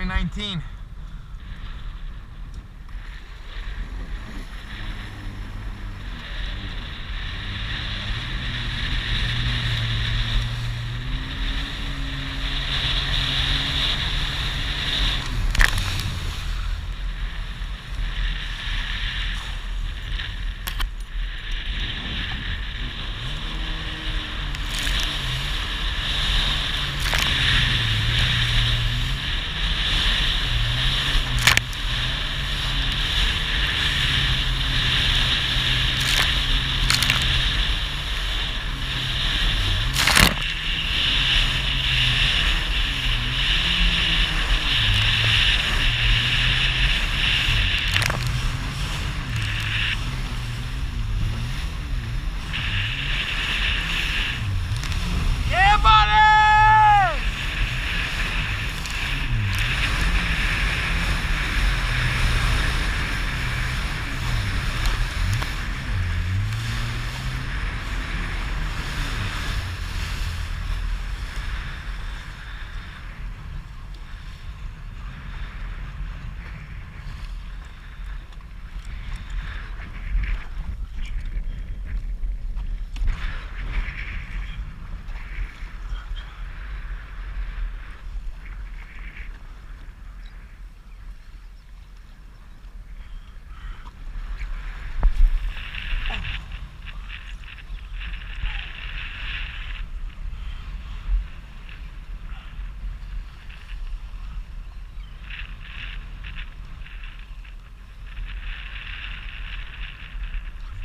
2019.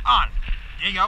On. There you go.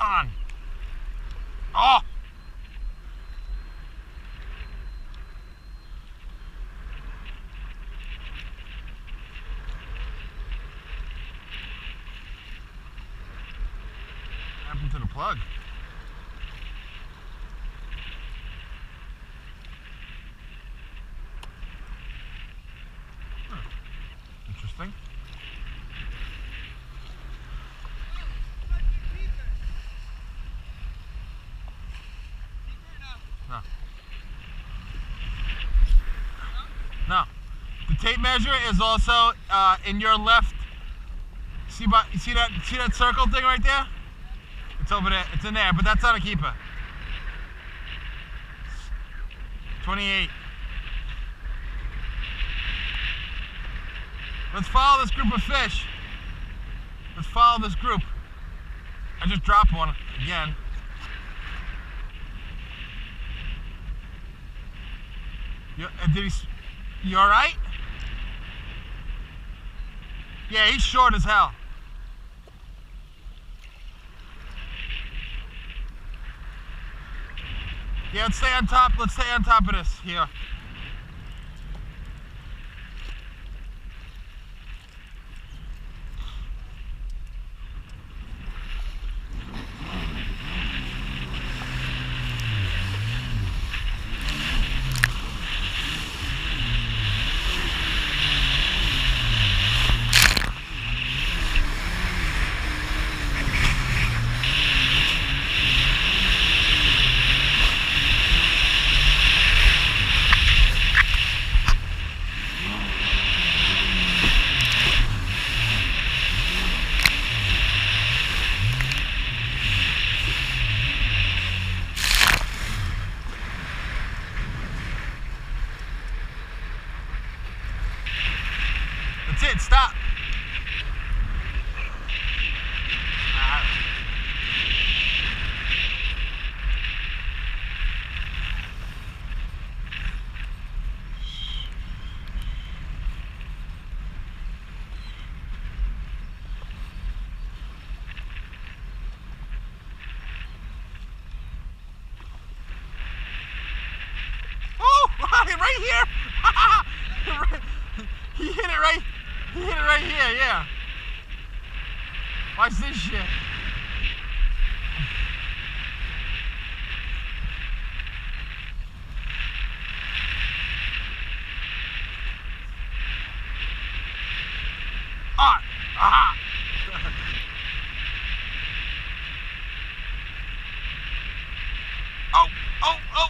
On. Oh! What happened to the plug? Interesting. No. No. The tape measure is also in your left You see that circle thing right there? It's over there. It's in there, but that's not a keeper. 28. Let's follow this group of fish. Let's follow this group. I just dropped one again. You all right? Yeah, he's short as hell. Yeah, let's stay on top. Let's stay on top of this here. That's it, stop. Oh, right here. He hit it right. He hit it right here, yeah. Watch this shit. Ah! Aha! Oh! Oh! Oh!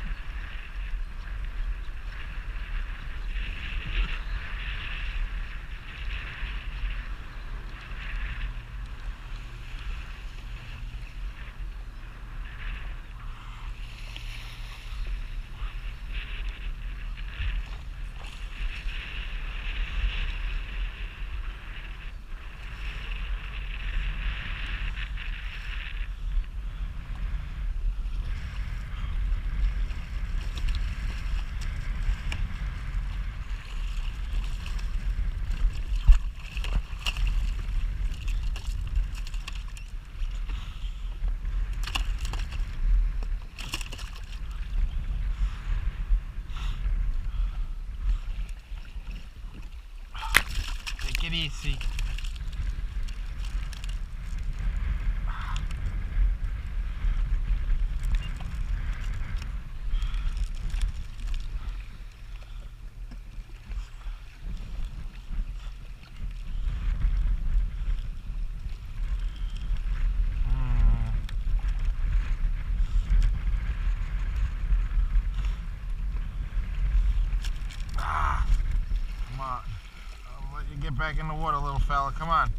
Take it easy. Come on. I'll let you get back in the water, little fella. Come on.